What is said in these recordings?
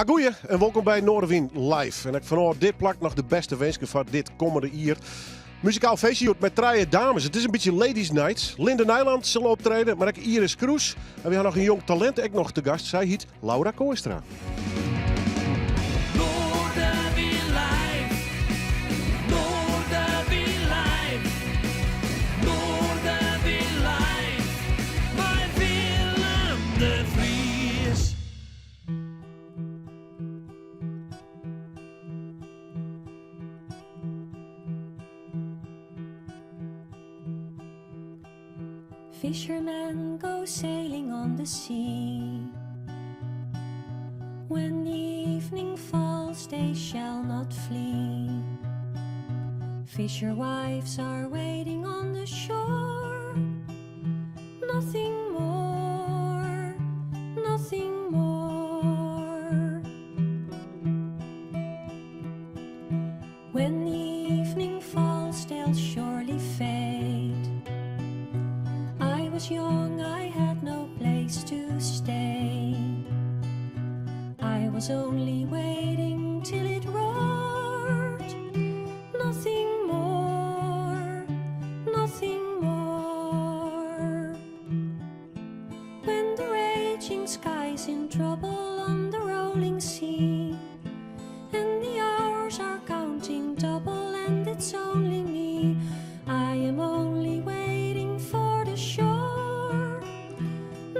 Goeie en welkom bij Noorderwien Live. En ik vanaf dit plak nog de beste wensen van dit komende jaar. Muzikaal feestje met drie dames. Het is een beetje ladies night. Linde Nijland zal optreden, maar ook Iris Kroes. En we hebben nog een jong talent ook nog te gast. Zij heet Laura Kooistra. Noorderwien Live. Noorderwien Live. Noorderwien Live. Bij Willem de Vries. Fishermen go sailing on the sea. When the evening falls, they shall not flee. Fisher wives are waiting on the shore. Nothing more, nothing more. When the evening falls, they'll surely fade. I was young, I had no place to stay. I was only waiting till it roared. Nothing more, nothing more. When the raging sky's in trouble on the rolling sea, and the hours are counting double, and it's only me. I am only waiting for the shore.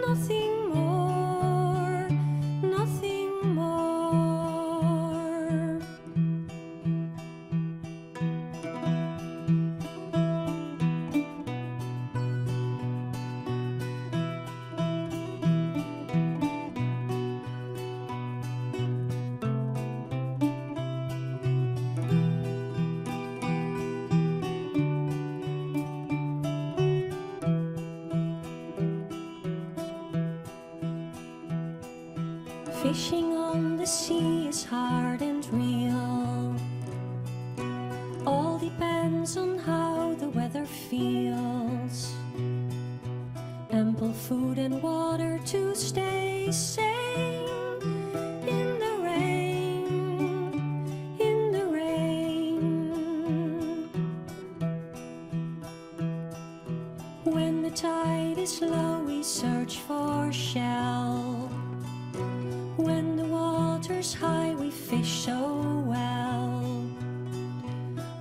Nothing more, nothing more. Fishing on the sea is hard and real. All depends on how the weather feels. Ample food and water to stay sane. In the rain, in the rain. When the tide is low, we search for shell. When the water's high, we fish so well.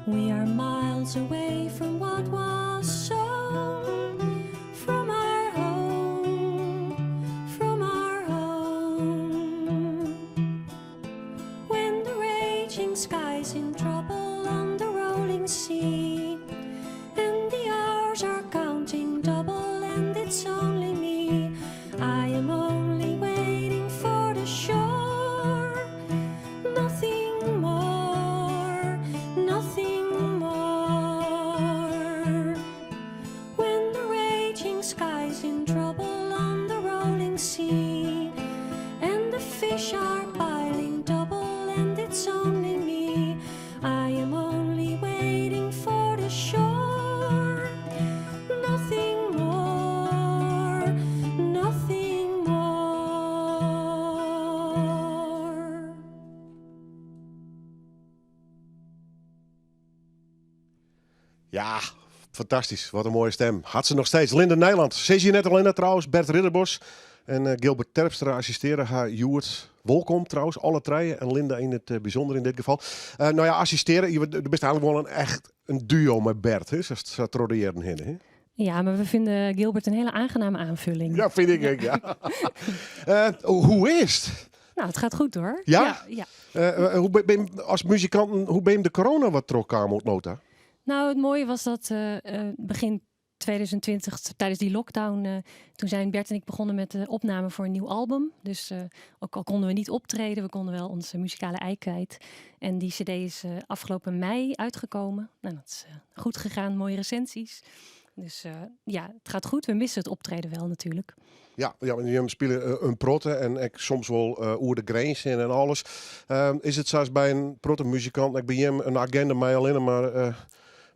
We are miles away from what was sown. From our home, from our home. When the raging sky's in trouble on the rolling sea, and the hours are counting double, and it's only me. I am only waiting for the shore. Nothing more, nothing more. When the raging sky's in trouble on the rolling sea, and the fish are piling double, and it's only me. I am only waiting for the shore. Nothing more, nothing more. Ja, fantastisch. Wat een mooie stem. Had ze nog steeds. Linde Nijland. Ze je net al in trouwens. Bert Ridderbos en Gilbert Terpstra assisteren haar Joert. Welkom trouwens, alle treien. En Linde in het bijzonder in dit geval. Nou ja, assisteren. Je bent eigenlijk wel een duo met Bert. Hè? Ze troteren heen. Hè? Ja, maar we vinden Gilbert een hele aangename aanvulling. Ja, vind ik ook, ja. Hoe is het? Nou, het gaat goed hoor. Ja? Ja. Hoe ben je als muzikant, hoe ben je de corona wat trok aan moet nota? Nou, het mooie was dat begin 2020, tijdens die lockdown, toen zijn Bert en ik begonnen met de opname voor een nieuw album. Dus ook al konden we niet optreden, we konden wel onze muzikale ei kwijt. En die cd is afgelopen mei uitgekomen. Nou, dat is goed gegaan, mooie recensies. Dus ja, het gaat goed. We missen het optreden wel natuurlijk. Ja, je spelen een protte en ik soms wel oer de grens en alles. Is het zoals bij een protte muzikant, ik ben hem een agenda mij alleen maar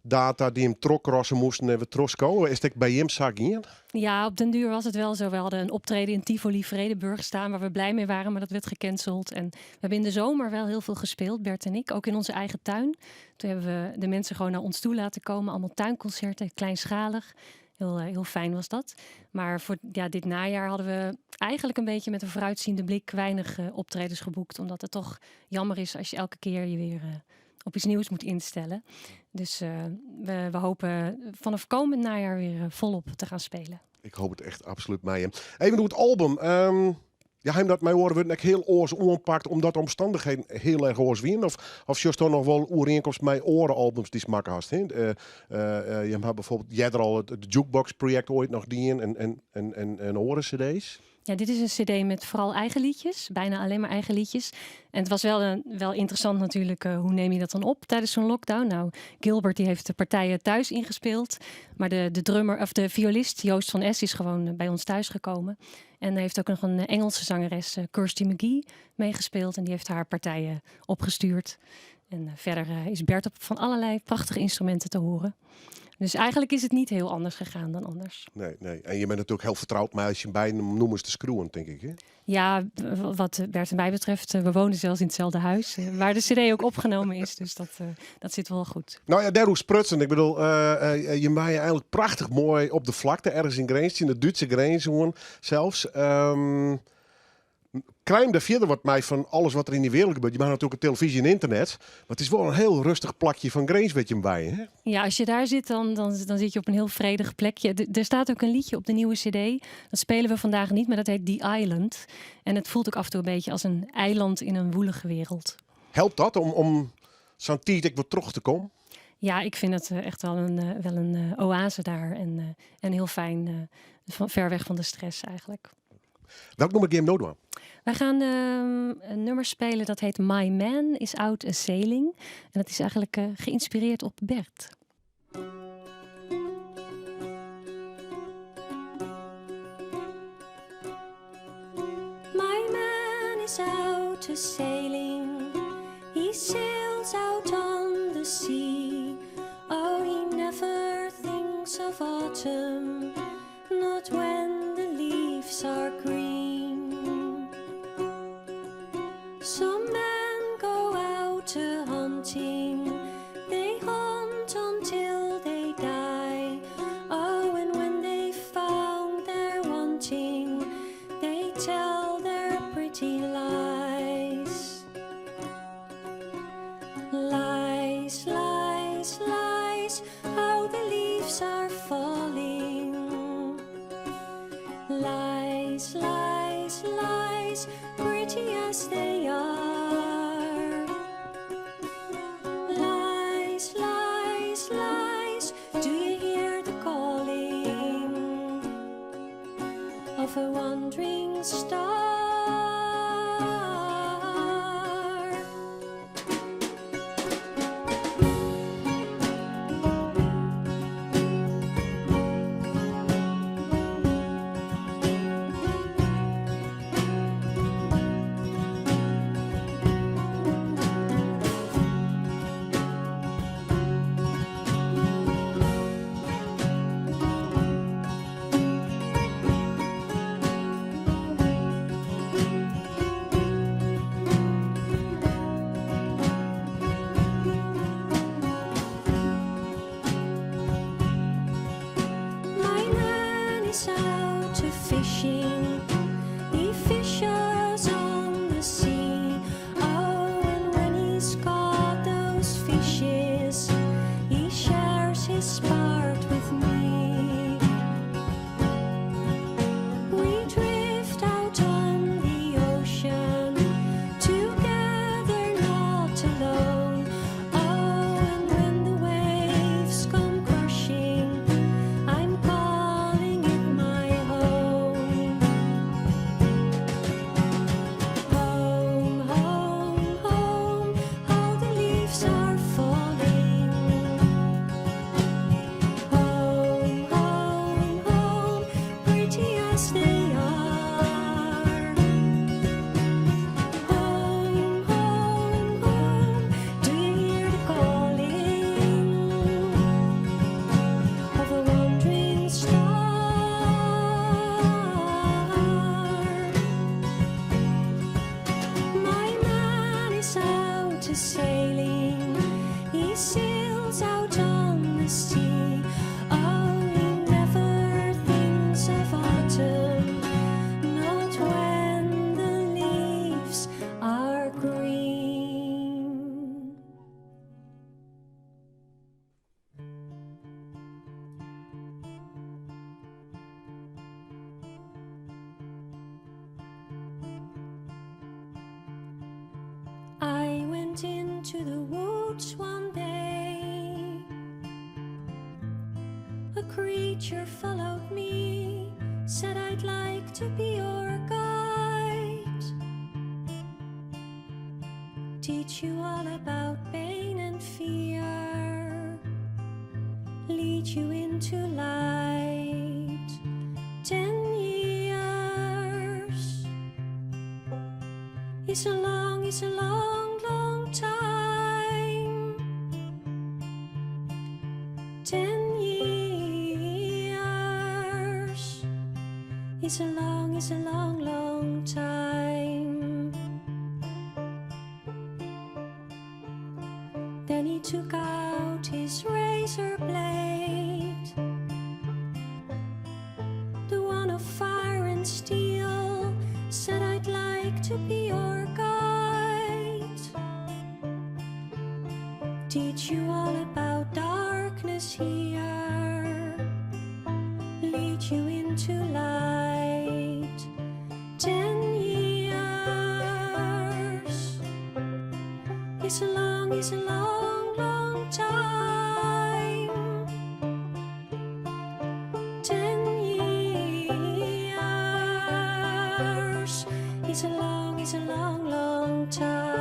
data die hem trokrossen moesten en we trosko. Is het bij hem zag in? Ja, op den duur was het wel zo. We hadden een optreden in Tivoli Vredenburg staan waar we blij mee waren, maar dat werd gecanceld. En we hebben in de zomer wel heel veel gespeeld, Bert en ik. Ook in onze eigen tuin. Toen hebben we de mensen gewoon naar ons toe laten komen. Allemaal tuinconcerten, kleinschalig. Heel fijn was dat. Maar voor dit najaar hadden we eigenlijk een beetje met een vooruitziende blik weinig optredens geboekt. Omdat het toch jammer is als je elke keer je weer op iets nieuws moet instellen. Dus we hopen vanaf komend najaar weer volop te gaan spelen. Ik hoop het echt absoluut mee. Even hoe het album. Hem dat mij horen wordt heel oors ompakt omdat de omstandigheden heel erg oors winnen. Of je toch nog wel overeenkomst met orenalbums die smaken hast. Je hebt bijvoorbeeld jij er al het Jukebox project ooit nog die en oren cd's. Ja, dit is een cd met vooral eigen liedjes. Bijna alleen maar eigen liedjes. En het was wel interessant natuurlijk. Hoe neem je dat dan op tijdens zo'n lockdown? Nou, Gilbert die heeft de partijen thuis ingespeeld. Maar de drummer of de violist Joost van Es is gewoon bij ons thuis gekomen. En hij heeft ook nog een Engelse zangeres, Kirsty McGee, meegespeeld. En die heeft haar partijen opgestuurd. En verder is Bert op van allerlei prachtige instrumenten te horen. Dus eigenlijk is het niet heel anders gegaan dan anders. Nee. En je bent natuurlijk heel vertrouwd met als je bij hem noemen te screwen, denk ik. Hè? Ja, wat Bert en mij betreft, we wonen zelfs in hetzelfde huis. Waar de cd ook opgenomen is. Dus dat zit wel goed. Nou ja, daar hoe sprutsen. Ik bedoel, je maakt je eigenlijk prachtig mooi op de vlakte. Ergens in Greens, in de Duitse Greens zelfs. Klein de verder wordt mij van alles wat er in die wereld gebeurt. Je maakt natuurlijk een televisie en internet. Maar het is wel een heel rustig plakje van Greens met je bij. Hè? Ja, als je daar zit, dan zit je op een heel vredig plekje. Er staat ook een liedje op de nieuwe cd. Dat spelen we vandaag niet, maar dat heet The Island. En het voelt ook af en toe een beetje als een eiland in een woelige wereld. Helpt dat om zo'n tijd weer terug te komen? Ja, ik vind het echt wel een oase daar. En heel fijn, ver weg van de stress eigenlijk. Welk nummer game nodig? Wij gaan een nummer spelen dat heet My Man is Out a Sailing. En dat is eigenlijk geïnspireerd op Bert. My man is out a sailing. He sails out on the sea. Oh, he never thinks of autumn, not when the leaves are green. Some men go out a hunting. They hunt until they die. Oh, and when they found their wanting, they tell their pretty lies. Lies, lies, lies, how the leaves are falling. Lies, lies, lies, pretty as they are. to sailing. He sails out on the sea. Oh, he never thinks of autumn, not when the leaves are green. I went into the woods one day. A creature followed me, said I'd like to be your guide. Teach you all about pain and fear, lead you into light. 10 years is a long, long time. 10 years is a long, long time. Then he took out his razor blade, the one of fire and steel, said I'd like to be your guide. Teach you all about darkness here, lead you into light. 10 years is a long, long time. 10 years is a long, long time.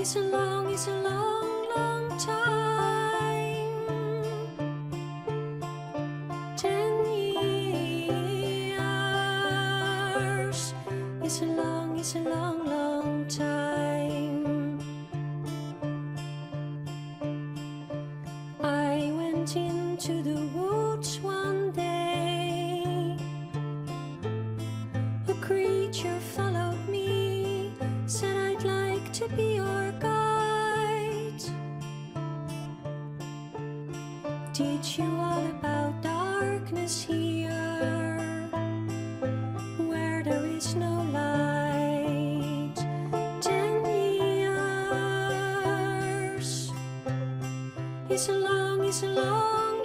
It's a long, long time. 10 years. It's a long, long time. I went into the woods one day. A creature followed me, said I'd like to be your guide. Teach you all about darkness here, where there is no light. 10 years is a long,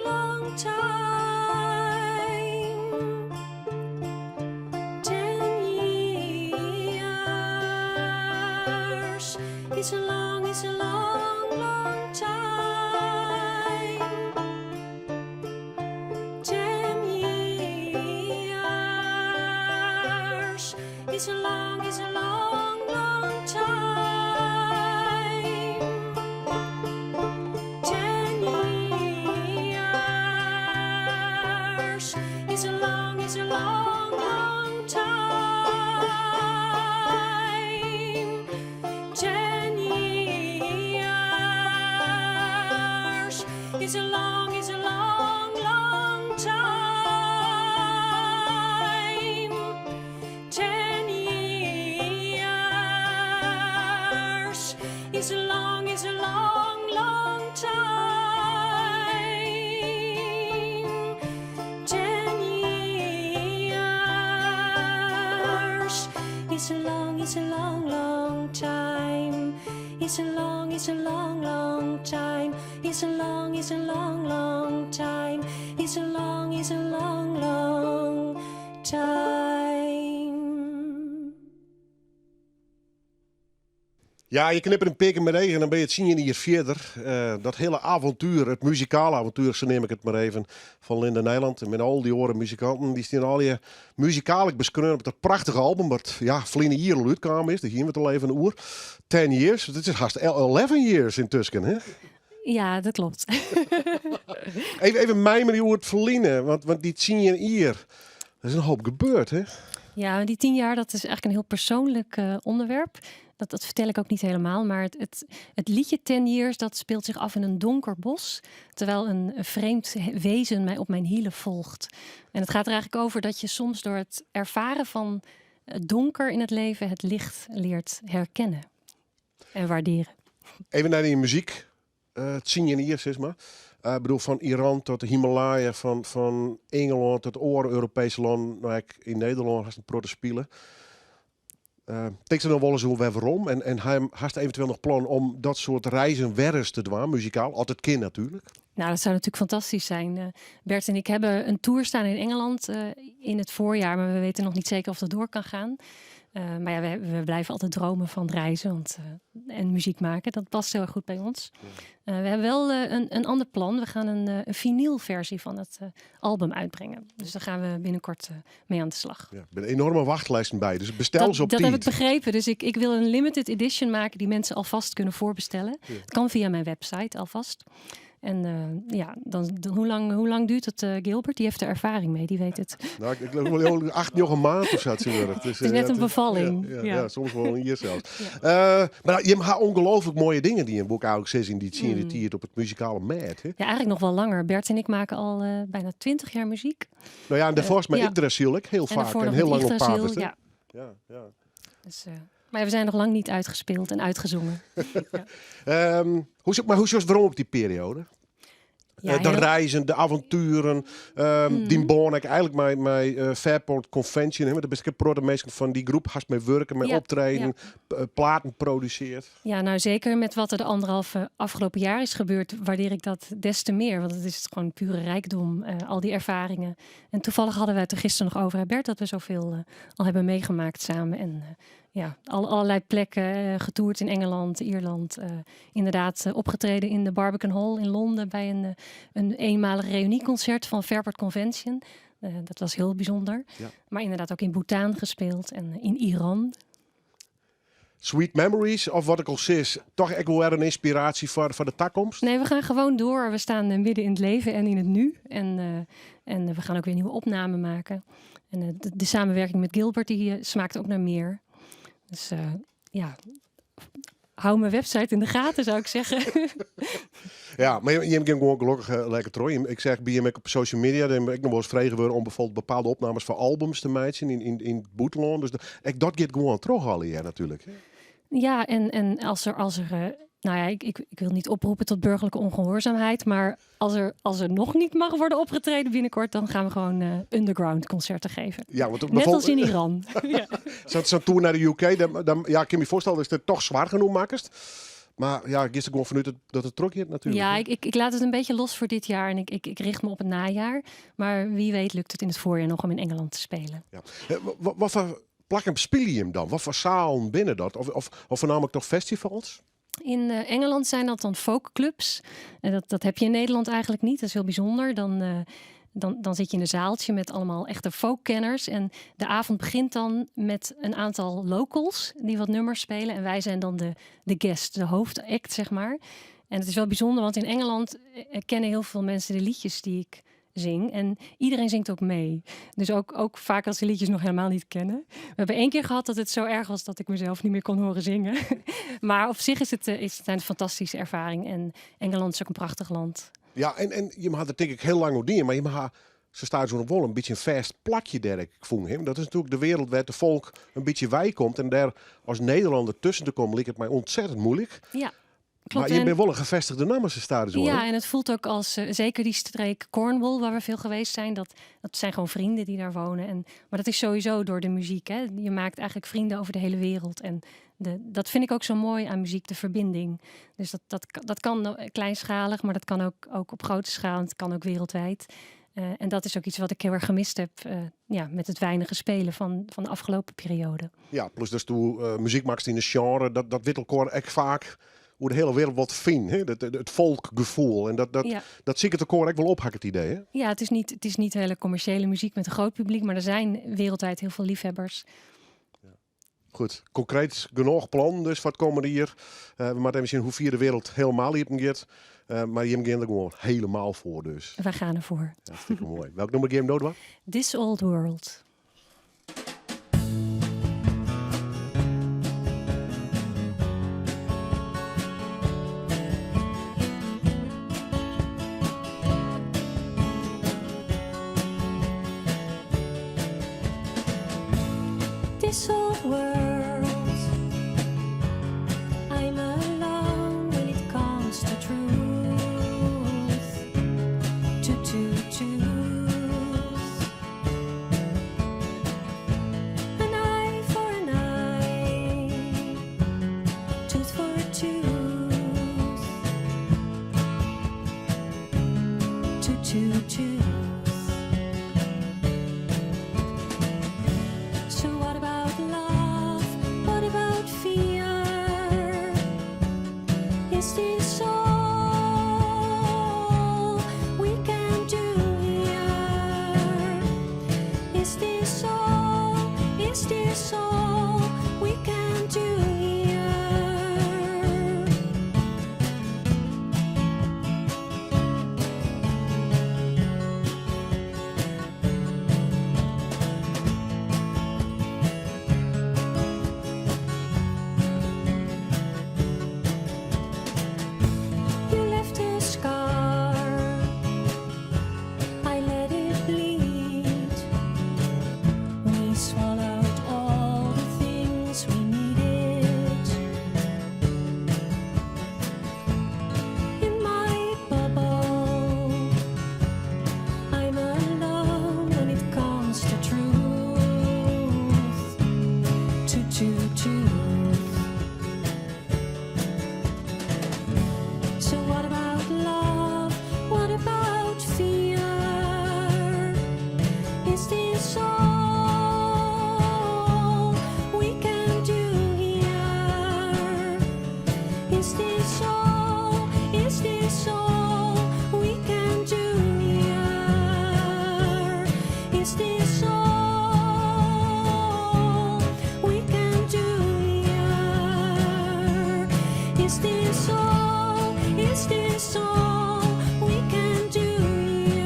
long time. 10 years is a long, long time. 10 years is a long, long time. 10 years is a long, long time. 10 years is a long, long time. 10 years is a long, long time. 10 years is a long, long time. It's a long, long time. It's a long, long time. It's a long, long time. Ja, je knipt een pik met regen en dan ben je het zien hier verder. Dat hele avontuur, het muzikale avontuur, zo neem ik het maar even, van Linda Nijland. En met al die oren muzikanten, die staan al je muzikaal beschreven op dat prachtige album, wat verleden jaar al uitkwam is. Daar gingen we het al even oer. 10 years, dat is haast 11 years intussen, hè? Ja, dat klopt. Even mijmeren hoe het verliezen, want die 10 jaar hier, er is een hoop gebeurd, hè? Ja, die 10 jaar, dat is eigenlijk een heel persoonlijk onderwerp. Dat vertel ik ook niet helemaal, maar het liedje 10 Years, dat speelt zich af in een donker bos, terwijl een vreemd wezen mij op mijn hielen volgt. En het gaat er eigenlijk over dat je soms door het ervaren van het donker in het leven het licht leert herkennen en waarderen. Even naar die muziek. Het zien je hier, zeg maar. Ik bedoel, van Iran tot de Himalaya, van Engeland tot oor Europese land, nou, in Nederland has een protte spelen. Denk je dan wel eens hoe waarom? En hij had eventueel nog plan om dat soort reizen weer eens te doen, muzikaal? Altijd kind natuurlijk. Nou, dat zou natuurlijk fantastisch zijn. Bert en ik hebben een tour staan in Engeland in het voorjaar, maar we weten nog niet zeker of dat door kan gaan. Maar ja, we blijven altijd dromen van reizen en muziek maken. Dat past heel erg goed bij ons. We hebben wel een ander plan. We gaan een vinylversie van het album uitbrengen. Dus daar gaan we binnenkort mee aan de slag. Ja, er zijn enorme wachtlijsten bij, dus bestel ze op dat heb ik tijd. begrepen. Dus ik wil een limited edition maken die mensen alvast kunnen voorbestellen. Ja. Het kan via mijn website alvast. En hoe lang duurt het, Gilbert? Die heeft er ervaring mee, die weet het. Nou, ik geloof wel 8 nog een maand of zo. Het is net een bevalling. Ja, soms wel een jaar zelfs. Ja. Maar je hebt ongelooflijk mooie dingen die in boek eigenlijk zes in die zien op het muzikale mat. Hè? Ja, eigenlijk nog wel langer. Bert en ik maken al bijna 20 jaar muziek. Nou ja, en daarvoor is mijn ja. Yggdrasil ook heel En vaak daarvoor en nog heel met lang op Yggdrasil, paard. ja. Ja. Dus, maar we zijn nog lang niet uitgespeeld en uitgezongen. Hoe is het waarom op die periode? Ja, De heel- reizen, de avonturen, die bon ik eigenlijk mijn Fairport Convention, hè, met de beste mensen van die groep, haast mee werken, mee Ja, optreden, platen produceert. Ja, nou zeker met wat er de afgelopen jaar is gebeurd, waardeer ik dat des te meer. Want het is gewoon pure rijkdom, al die ervaringen. En toevallig hadden wij het er gisteren nog over, hè, Bert, dat we zoveel al hebben meegemaakt samen. En allerlei plekken, getoerd in Engeland, Ierland. Inderdaad, opgetreden in de Barbican Hall in Londen bij een eenmalig reunieconcert van Fairport Convention. Dat was heel bijzonder. Ja. Maar inderdaad ook in Bhutan gespeeld en in Iran. Sweet Memories, of wat ik al zei, toch echt wel weer een inspiratie voor de toekomst. Nee, we gaan gewoon door. We staan midden in het leven en in het nu. En we gaan ook weer nieuwe opnamen maken. En de samenwerking met Gilbert, die smaakt ook naar meer. Dus hou mijn website in de gaten, zou ik zeggen. Ja, maar je hebt gewoon gelukkig lekker trooi. Ik zeg bij je op social media, dan ben ik nog wel eens vregen worden om bijvoorbeeld bepaalde opnames van albums te maken in het buitenland. Dus dat gaat gewoon terug al hier natuurlijk. Ja, en als er nou ja, ik wil niet oproepen tot burgerlijke ongehoorzaamheid, maar als er nog niet mag worden opgetreden binnenkort, dan gaan we gewoon underground concerten geven. Ja, want Net als in Iran. Ja. Zo'n tour naar de UK, dan ik kan me voorstellen dat het toch zwaar genoeg maakt. Maar ja, ik is er gewoon vanuit dat het trok hier natuurlijk. Ja, ik laat het een beetje los voor dit jaar en ik richt me op het najaar. Maar wie weet lukt het in het voorjaar nog om in Engeland te spelen. Ja. Wat voor plakken speel je hem dan? Wat voor zalen binnen dat? Of voornamelijk toch festivals? In Engeland zijn dat dan folkclubs. En dat heb je in Nederland eigenlijk niet. Dat is heel bijzonder. Dan zit je in een zaaltje met allemaal echte folkkenners. En de avond begint dan met een aantal locals die wat nummers spelen. En wij zijn dan de guest, de hoofdact, zeg maar. En het is wel bijzonder, want in Engeland kennen heel veel mensen de liedjes die ik zing. En iedereen zingt ook mee. Dus ook vaak als ze liedjes nog helemaal niet kennen. We hebben 1 keer gehad dat het zo erg was dat ik mezelf niet meer kon horen zingen. Maar op zich is het een fantastische ervaring. En Engeland is ook een prachtig land. Ja, en je had het denk ik heel lang niet, maar je mag, ze staan zo'n wol een beetje een vast plakje daar, ik vond hem. Dat is natuurlijk de wereld waar de volk een beetje bij komt. En daar als Nederlander tussen te komen, lijkt het mij ontzettend moeilijk. Ja, klopt. Maar je bent wel een gevestigde naam als ze staan zo. Ja, en het voelt ook als, zeker die streek Cornwall, waar we veel geweest zijn, dat zijn gewoon vrienden die daar wonen. Maar dat is sowieso door de muziek. Hè? Je maakt eigenlijk vrienden over de hele wereld. En dat vind ik ook zo mooi aan muziek, de verbinding. Dus dat kan kleinschalig, maar dat kan ook op grote schaal. Het kan ook wereldwijd. En dat is ook iets wat ik heel erg gemist heb met het weinige spelen van de afgelopen periode. Ja, plus dus toen muziek maakt in de genre, dat weet elkaar echt vaak hoe de hele wereld wat vindt. Hè? Het volkgevoel. En dat zie ik het elkaar echt wel op, het idee. Hè? Ja, het is niet hele commerciële muziek met een groot publiek, maar er zijn wereldwijd heel veel liefhebbers. Goed, concreet genoeg plan dus voor het komende jaar. We moeten even zien hoe vier de wereld helemaal hier gaat. Maar je gaat er gewoon helemaal voor dus. Wij gaan ervoor. Hartstikke mooi. Welk nummer game nodig was? This Old World. This old world, I'm alone when it comes to truth, truth. An eye for an eye, tooth for a tooth, tooth. So what about love? What about fear? Is this all we can do here? Is this all? Is this all we can do here? You left a scar, I let it bleed. We swallowed all the things we needed. In my bubble, I'm alone when it comes to truth, truth. So what about love? What about fear? Is this all we can do here? Is this all? Is this all we can do here? Is this all we can do here? Is this all? Is this all we can do here?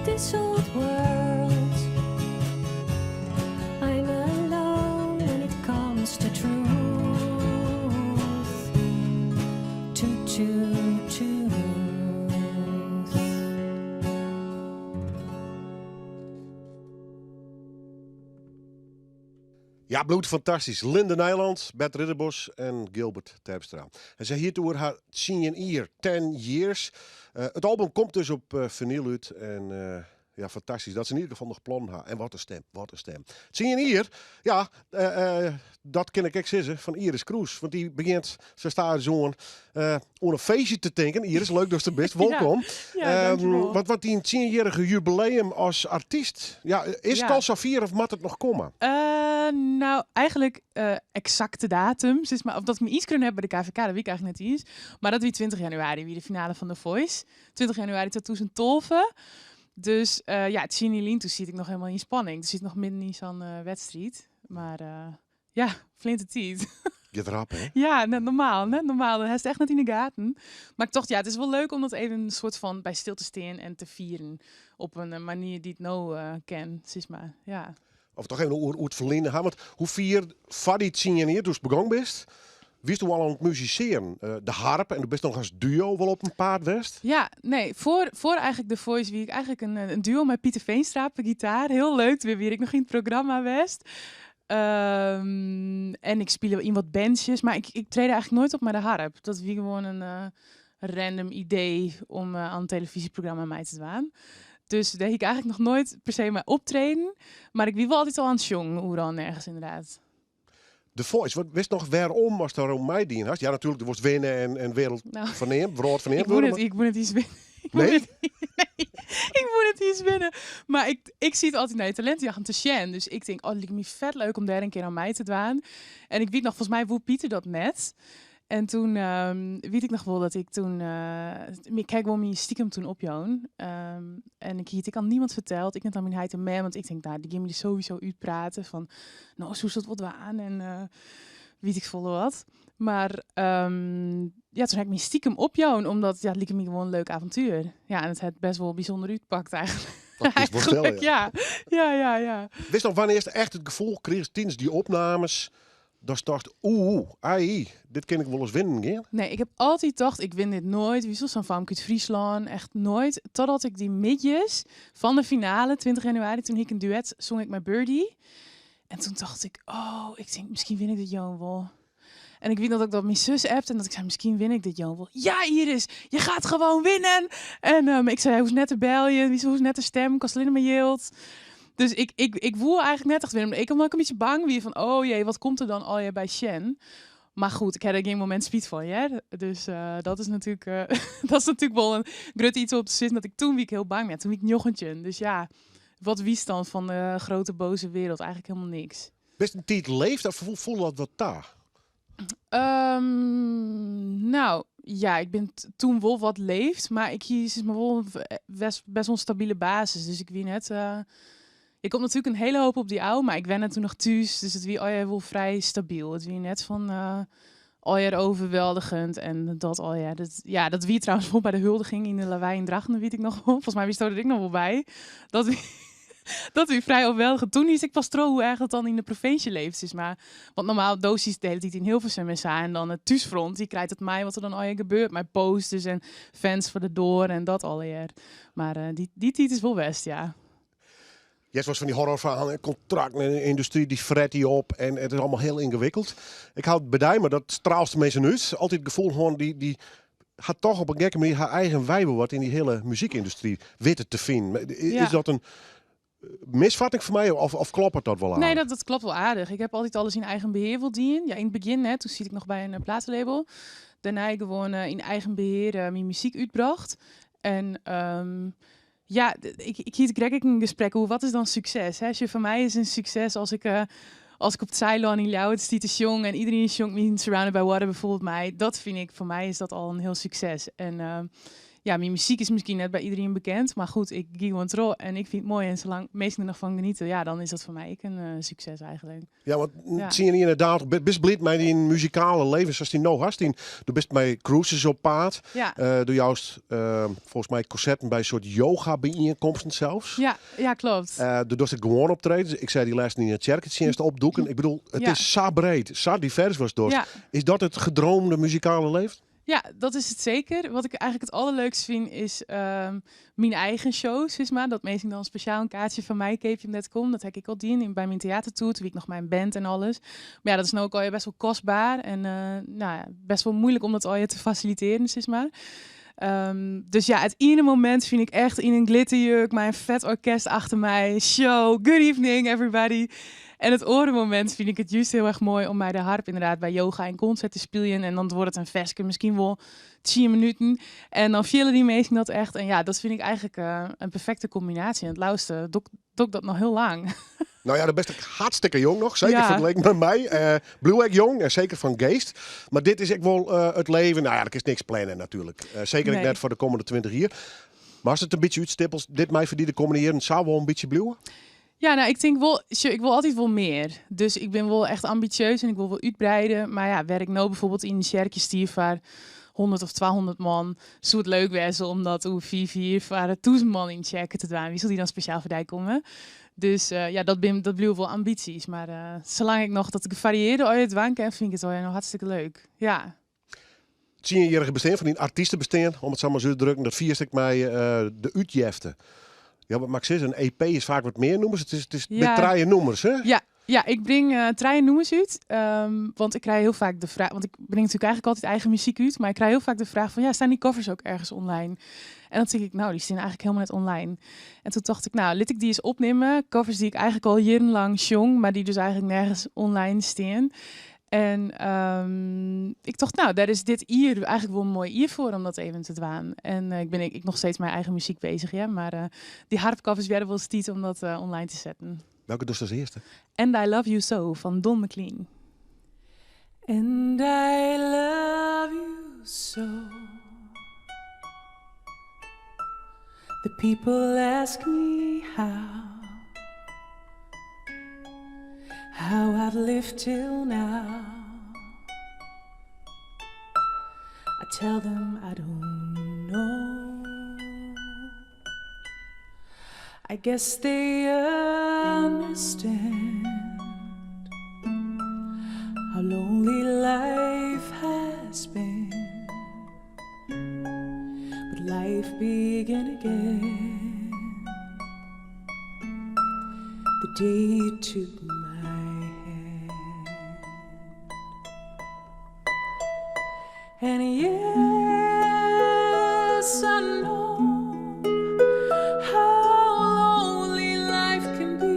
This old world, I'm alone when it comes to truth. Truth. Ja, bloed fantastisch. Linde Nijland, Bert Ridderbos en Gilbert Terpstra. En zij hier door haar 10 year, 10 years. Het album komt dus op vinyl uit. En ja, fantastisch. Dat is in ieder geval nog plan hebben. En wat een stem, wat een stem. 10 year, ja, dat ken ik ook zeggen van Iris Kroes. Want die begint, ze staat zo'n om een feestje te denken. Iris, leuk dat je best. Welkom. Ja, dankjewel. Wat die 10-jarige jubileum als artiest. Ja, is het al zo vier of moet het nog komen? Nou, eigenlijk exacte datum. Dus maar of dat ik me iets kunnen hebben bij de KVK, dat weet ik eigenlijk net iets. Maar dat wie 20 januari, wie de finale van The Voice. 20 januari 2012. Dus ja, het Chinelien, toen zit ik nog helemaal in spanning. Dus zit nog midden in zo'n wedstrijd. Maar ja, flinte tijd. Je rap, hè? Ja, net normaal. Net normaal. Dat is echt net in de gaten. Maar ik dacht, ja, het is wel leuk om dat even een soort van bij stil te staan en te vieren. Op een manier die het nou ken. Zeg maar, ja. Of toch even hoe het verleden gaat. Want hoe vier van die 10 jaar toen je begonnen bent, wist je al aan het musiceren? De harp en je bent nog als duo wel op een paard west? Ja, nee, voor eigenlijk The Voice wie ik eigenlijk een duo met Pieter Veenstra op gitaar. Heel leuk, weer ik nog in het programma west. En ik speel in wat bandjes, maar ik treed eigenlijk nooit op met de harp. Dat wie gewoon een random idee om aan een televisieprogramma mij te doen. Dus daar heb ik eigenlijk nog nooit per se mee optreden. Maar ik wie wel altijd al aan het jongen, hoe dan nergens inderdaad. The Voice, wat wist nog waarom als daar om mij dien had? Ja, natuurlijk, er was winnen en wereld Nou, van neer, brood van neer. ik moet het iets winnen. Nee? Ik moet het iets winnen. Maar ik zie het altijd naar je talentenjacht te Shen. Dus ik denk, oh, het lijkt me vet leuk om daar een keer aan mij te doen. En ik weet nog, volgens mij woe Pieter dat net. En toen weet ik nog wel dat ik toen... ik kijk wel mijn stiekem toen op Joon. En ik had niemand verteld. Ik net aan mijn heid en man. Want ik denk, nou, die gaan me er sowieso uitpraten. Van, nou, zo is dat wat aan. En weet ik veel wat. Maar ja, toen heb ik me stiekem op Joon. Omdat, ja, het leek me gewoon een leuk avontuur. Ja, en het had best wel bijzonder uitpakt eigenlijk. Dat is wel stel, ja. Ja. Wist nog wanneer je echt het gevoel kreeg tijdens die opnames... dat je dacht, ai, dit kan ik wel eens winnen, hè? Nee, ik heb altijd gedacht, ik win dit nooit. Wie zo'n van uit Friesland, echt nooit. Totdat ik die midjes van de finale, 20 januari, toen ik een duet zong ik met Birdie. En toen dacht ik, ik denk, misschien win ik dit Joon wel. En ik weet nog dat ik dat mijn zus appte en dat ik zei, misschien win ik dit Joon wel. Ja, Iris, je gaat gewoon winnen! En ik zei, hoe is net de belje? Hoe is net de stem? Ik was alleen maar yield. Dus ik voel eigenlijk net echt winnen. Ik was ook een beetje bang weer van, oh jee, wat komt er dan al je bij Shen? Maar goed, ik heb er geen moment spijt van, ja. Dus dat is natuurlijk wel een groot iets op te zitten. Dat ik toen wie ik heel bang ben. Toen wie ik jochentje. Dus ja, wat wies dan van de grote boze wereld? Eigenlijk helemaal niks. Best een tijd leeft, of voel dat wat daar? Nou, ja, ik ben toen wel wat leeft. Maar ik kies me wel best wel een stabiele basis. Dus ik weet net... ik kom natuurlijk een hele hoop op die oude, maar ik wen het toen nog thuis. Dus het wie wel vrij stabiel. Het wie net van overweldigend. En dat dat wie trouwens wel bij de huldiging in de Lawaai in Drachten, weet ik nog wel. Volgens mij stond ik nog wel bij. Dat wie vrij overweldigend. Toen is ik pas trouw hoe erg dat dan in de provincie leeft. Is maar, want normaal dosis de hele tijd in Hilversum en en dan het thuisfront, die krijgt het mij wat er dan al gebeurt. Mijn posters en fans voor de door en dat al. Maar die tijd is wel best, ja. Jij was van die horrorverhalen, contract met de industrie, die fret die op en het is allemaal heel ingewikkeld. Ik houd het bij maar dat straalste mensen uit. Altijd het gevoel gewoon, die gaat toch op een gekke manier haar eigen wijbel wat in die hele muziekindustrie weten te vinden. Is dat een misvatting voor mij of klopt het dat wel aan? Nee, dat klopt wel aardig. Ik heb altijd alles in eigen beheer wil dienen. Ja, in het begin, toen zit ik nog bij een platenlabel. Daarna heb ik gewoon in eigen beheer mijn muziek uitbracht. En... ja, ik krijg een gesprek over wat is dan succes? Hè? Voor mij is een succes als ik op het Ceylon in Ljouwert stiet is jong en iedereen is jong, me surrounded by water bijvoorbeeld mij. Dat vind ik, voor mij is dat al een heel succes. En ja, mijn muziek is misschien net bij iedereen bekend, maar goed, ik ga gewoon trouw en ik vind het mooi en zolang mensen er nog van genieten, ja, dan is dat voor mij een succes eigenlijk. Ja, want zie je inderdaad, best blij met die muzikale leven zoals die nog hast. Du bent met cruises op paard. Ja. Doe juist volgens mij concerten bij een soort yoga bijeenkomsten zelfs. Ja, klopt. Doe dat ik gewoon optreden. Ik zei die laatst in het kerkentje opdoeken. Ik bedoel, het is zo breed, zo divers was het. Ja. Is dat het gedroomde muzikale leven? Ja, dat is het zeker. Wat ik eigenlijk het allerleukste vind is mijn eigen shows. Is maar dat mensen dan speciaal een kaartje van mij keepje om net komen. Dat heb ik al dien bij mijn theatertour. Toen ik nog mijn band en alles. Maar ja, dat is nou ook al best wel kostbaar. En best wel moeilijk om dat al te faciliteren. Is maar. Dus ja, het ene moment vind ik echt in een glitterjurk. Mijn vet orkest achter mij. Show, good evening everybody. En het orenmoment vind ik het juist heel erg mooi om bij de harp inderdaad bij yoga en concert te spelen. En dan wordt het een veske, misschien wel 10 minuten. En dan vielen die mensen dat echt. En ja, dat vind ik eigenlijk een perfecte combinatie. En het lauwste doe ik dat nog heel lang. Nou ja, dat best hartstikke jong nog. Zeker vergeleken met mij. Blue Egg jong en zeker van Geest. Maar dit is ook wel het leven. Nou ja, dat is niks plannen natuurlijk. Zeker net voor de komende 20 jaar. Maar als het een beetje uitstippelt, dit mij verdienen de komende jaren, zou wel een beetje bluwen? Ja, nou, ik denk wel, ik wil altijd wel meer. Dus ik ben wel echt ambitieus en ik wil wel uitbreiden. Maar ja, werk nou bijvoorbeeld in een kerkje waar 100 of 200 man. Zou het leuk wezen om dat hoe 4 waren 1000 man in checken te doen. Wie zal die dan speciaal voor die komen? Dus ja, dat blijven wel ambities. Maar zolang ik nog dat gevarieerde ooit wanken, vind ik het wel nog hartstikke leuk. Ja. Zie je hier bestaan van die artiestenbestaan, om het zo maar zo te drukken, dat vier stuk mij de uitjeften. Ja, wat Max is, een EP is vaak wat meer nummers. Het is met draaien nummers, hè? Ja, ik breng treien noemers uit. Want ik krijg heel vaak de vraag... Want ik breng natuurlijk eigenlijk altijd eigen muziek uit. Maar ik krijg heel vaak de vraag van... Ja, staan die covers ook ergens online? En dan denk ik, nou, die staan eigenlijk helemaal net online. En toen dacht ik, nou, laat ik die eens opnemen. Covers die ik eigenlijk al jarenlang zong. Maar die dus eigenlijk nergens online staan. En ik dacht, nou, daar is dit hier eigenlijk wel een mooi hier voor om dat even te doen. En ik ben nog steeds mijn eigen muziek bezig, ja. Maar die harpcovers werden wel stiet om dat online te zetten. Welke dus als eerste? And I Love You So van Don McLean. And I love you so. The people ask me how I've lived till now. I tell them I don't know. I guess they understand how lonely life has been. But life began again the day you took my hand. And yes, I know how lonely life can be.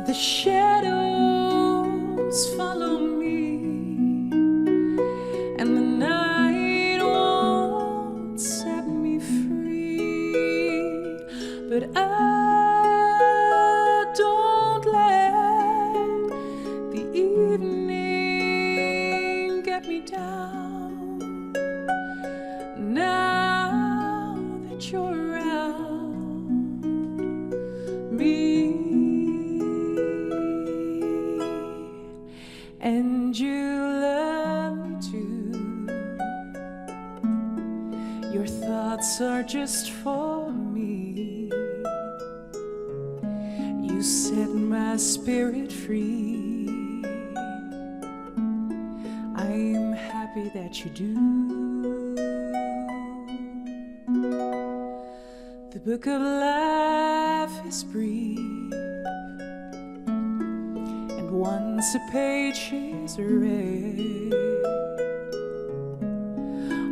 The shadows follow me, and the night won't set me free. But I don't let the evening get me down. Now that you're around me, and you love me too. Your thoughts are just for me. You set my spirit free. I'm happy that you do. The book of life is brief, and once a page is read,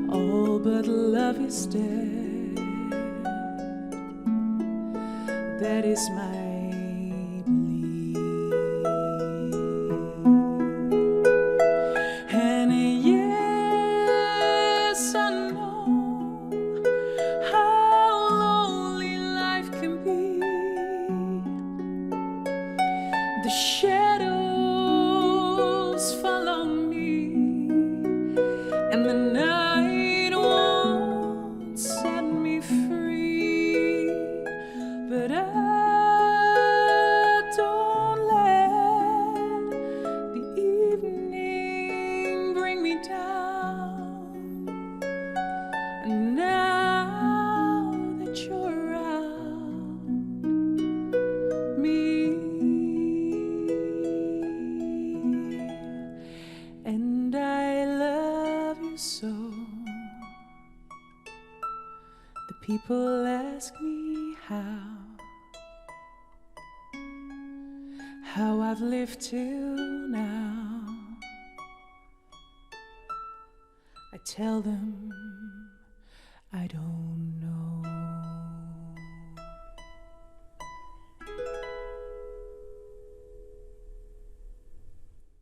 all but love is dead. That is my belief. And yes, I know how lonely life can be. The shadows follow me, and the night won't set me free. But I don't let the evening bring me down. And now that you're around me, and I love you so. The people ask me how I've lived till now. I tell them I don't know.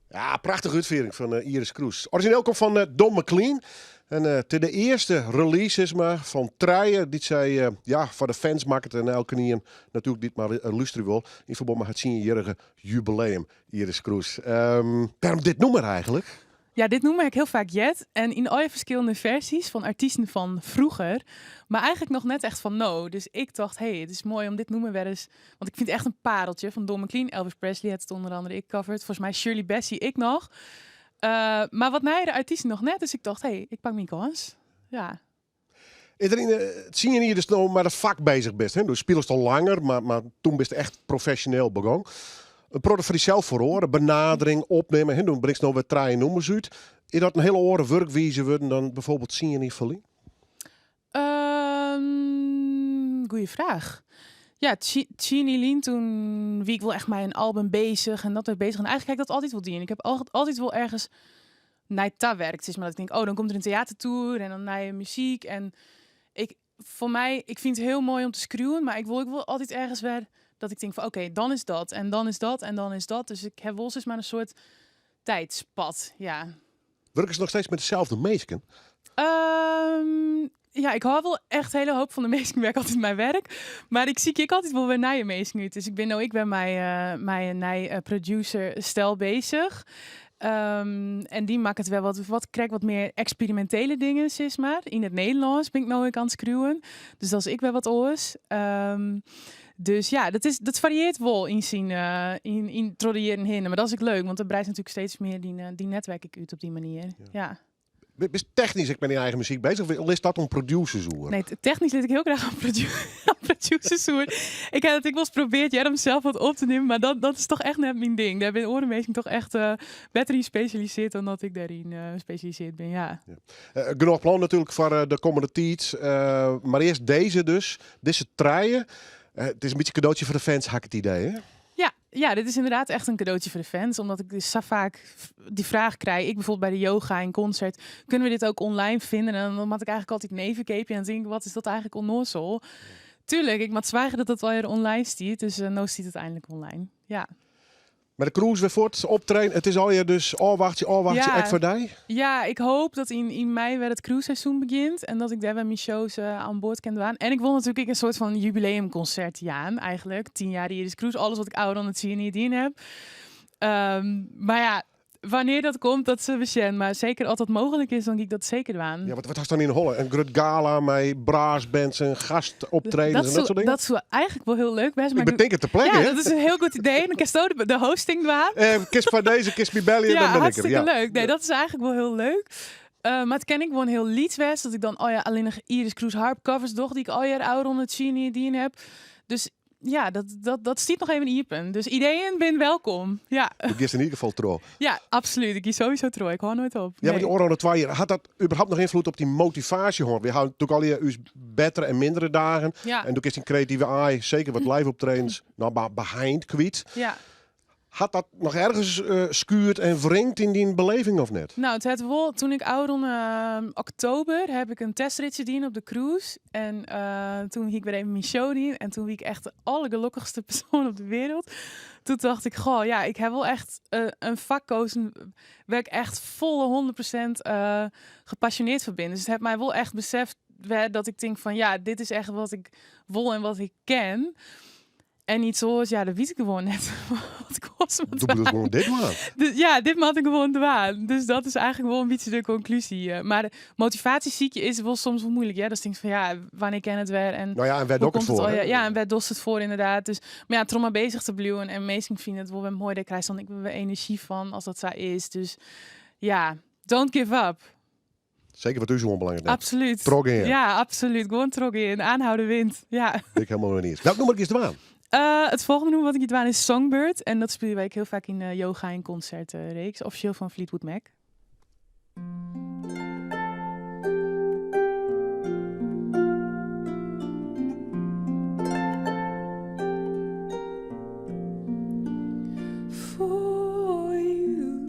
Ja, prachtige uitvoering van Iris Kroes. Origineel komt van Don McLean. En de eerste release is maar van treien. Die zij voor de fans maakt het en elke keer natuurlijk dit maar luisteren wil. In verband met het 10-jarige jubileum, Iris Kroes. Waarom dit nummer eigenlijk? Ja, dit noem ik heel vaak Jet. En in al je verschillende versies van artiesten van vroeger. Maar eigenlijk nog net echt van no. Dus ik dacht, het is mooi om dit noemen weer eens. Want ik vind het echt een pareltje van Don McLean. Elvis Presley had het onder andere ik covered. Volgens mij Shirley Bassey ik nog. Maar wat mij de artiesten nog net. Dus ik dacht, ik pak mijn kans. Ja. Het zie je hier dus nou maar het vak bezig best. Hè? Dus spelers al langer, maar toen best echt professioneel begonnen. Een product voor jezelf voor horen, benadering, opnemen. Hè? Toen brengt nou weer treien nummers uit. Is dat een hele oren werkwijze worden dan bijvoorbeeld zien je niet verliezen? Goeie vraag. Ja, Chini Lien, toen wie ik wil echt mij een album bezig en dat weer bezig. En eigenlijk heb ik dat altijd wel doen. Ik heb altijd wel ergens naar ta werkt. Dus maar dat ik denk, dan komt er een theatertour en dan naar je muziek. En ik vind het heel mooi om te screwen, maar ik wil altijd ergens weer dat ik denk van oké, dan is dat en dan is dat en dan is dat. Dus ik heb wel eens maar een soort tijdspad, ja. Werken ze nog steeds met dezelfde meesken? Ja, ik hou wel echt een hele hoop van de meesting werk altijd mijn werk. Maar ik zie altijd wel weer naar je meesting uit. Dus ik ben mijn producer stel bezig. En die maakt het wel krijg wat meer experimentele dingen, zeg maar. In het Nederlands ben ik nou ook aan het screwen. Dus dat is ik wel wat oors. Dus ja, dat varieert wel in introduceren heen. Maar dat is ook leuk, want er breidt natuurlijk steeds meer die netwerk ik uit op die manier. Ja. Is technisch, ik ben in eigen muziek bezig, of is dat om producers hoor? Nee, technisch lid ik heel graag aan producers hoor. Ik heb het wel eens geprobeerd Jerm zelf wat op te nemen, maar dat is toch echt net mijn ding. Daar ben orenmeesting toch echt beter in specialiseerd dan dat ik daarin gespecialiseerd ben, ja. Genoeg plan natuurlijk voor de komende tijd. Maar eerst deze treien. Het is een beetje een cadeautje voor de fans, had ik het idee, hè? Ja, dit is inderdaad echt een cadeautje voor de fans. Omdat ik dus zo vaak die vraag krijg. Ik bijvoorbeeld bij de yoga en concert. Kunnen we dit ook online vinden? En dan had ik eigenlijk altijd nee verkepen. En dan denk ik, wat is dat eigenlijk onnozel? Tuurlijk, ik moet zwijgen dat het alweer online stiet. Dus nu stiet het eindelijk online. Ja. Maar de cruise weer voort optreden. Het is alweer dus wachtje, echt voor die. Ja, ik hoop dat in mei weer het cruise-seizoen begint. En dat ik daar weer mijn shows aan boord kan doen. En ik wil natuurlijk een soort van jubileumconcert eigenlijk. 10 jaar Iris Cruise. Alles wat ik ouder dan het CNE heb. Maar ja, wanneer dat komt, dat ze bekend. Maar zeker als dat mogelijk is, dan ga ik dat zeker aan. Ja, wat was dan in Holland? Een groot gala met braasbands en gastoptredens en dat soort dingen? Dat zou eigenlijk wel heel leuk best. Ik bedenk het te plekken, ja, dat is een heel goed idee. En dan kan je de hosting doen. Kist van deze, kist bij Belly en ja, dan ben ik er. hartstikke leuk. Nee, dat is eigenlijk wel heel leuk. Maar het ken ik gewoon heel liedwest. Dat ik dan alleen nog Iris Cruise harp covers die ik al jaar ouder onder het die heb. Dus ja, dat stiet nog even in iepen. Dus ideeën ben welkom. Ja. Ik is in ieder geval trouw. Ja, absoluut. Ik kies sowieso trouw. Ik hou nooit op. Ja, maar die oorlog 2 jaar, had dat überhaupt nog invloed op die motivatie? Hoor? We houden natuurlijk al je betere en mindere dagen. Ja. En toen is een creatieve AI, zeker wat live optredens, behind kwijt. Ja. Had dat nog ergens skuurt en wringt in die beleving of net? Nou, het had wel, toen ik ouder oktober heb ik een testritje gedaan op de cruise. En toen ging ik weer even mijn show doen. En toen was ik echt de allergelukkigste persoon op de wereld. Toen dacht ik, goh, ja, ik heb wel echt een vak gekozen waar ik echt volle 100% gepassioneerd voor ben. Dus het heeft mij wel echt beseft dat ik denk van, ja, dit is echt wat ik wil en wat ik ken. En niet zoals, ja, dat weet ik gewoon net. Wat ik was met Doe gewoon dit maar. Dus, ja, dit had ik gewoon doen. Dus dat is eigenlijk wel een beetje de conclusie. Maar de motivatieziekje is wel soms wel moeilijk. Ja? Dat denk van, ja, wanneer ken het weer? En Nou ja, en werd ook het voor. Ja, en werd dost het voor inderdaad. Dus, maar ja, er maar bezig te blijven. En meestal vinden het wel weer mooi. Daar krijg je dan ik weer energie van als dat zo is. Dus ja, don't give up. Zeker wat u zo onbelangrijk is. Absoluut. Trog in. Ja, absoluut. Gewoon trog in. Aanhouden wint. Ja. Ik helemaal niet. Welk nummer is de waan? Het volgende nummer wat ik gedaan is Songbird. En dat spelen wij heel vaak in yoga en concertreeks. Officieel van Fleetwood Mac. For you,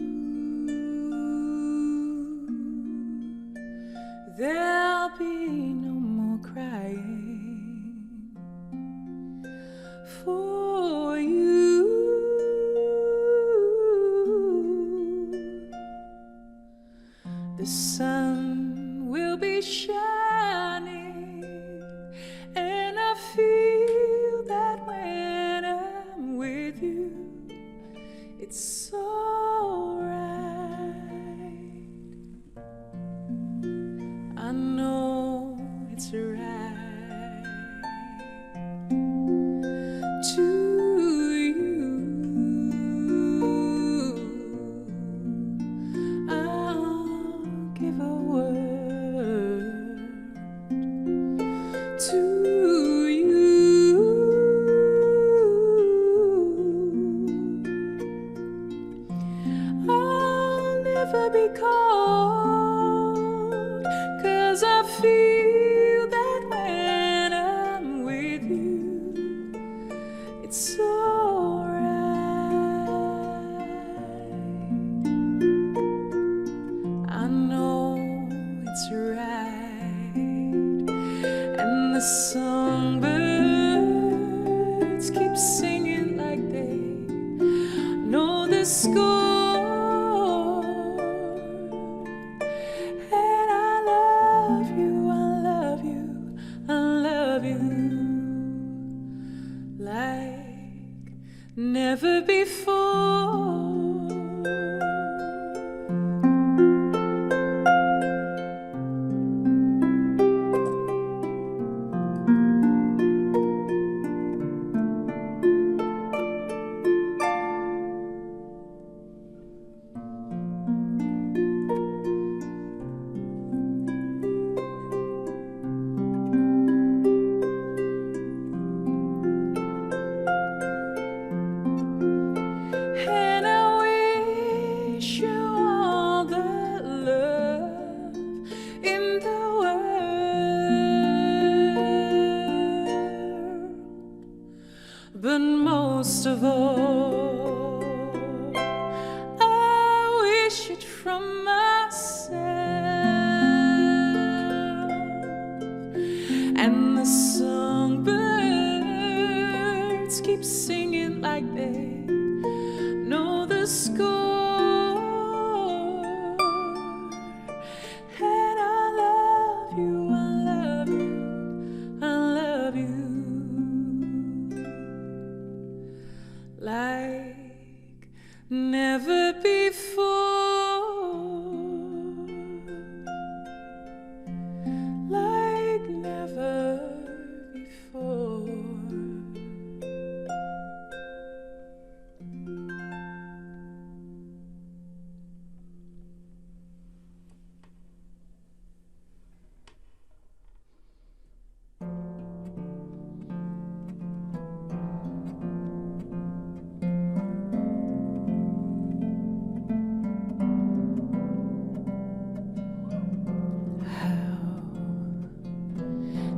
there'll be no more crying. For you, it's alright. I know it's right, and the songbirds keep singing like they know the score. And I love you, I love you, I love you like never before. And I wish you all the love in the world, but most of all, I wish it from myself. And the songbirds keep singing like they know the score. And I love you, I love you, I love you like never before, like never before.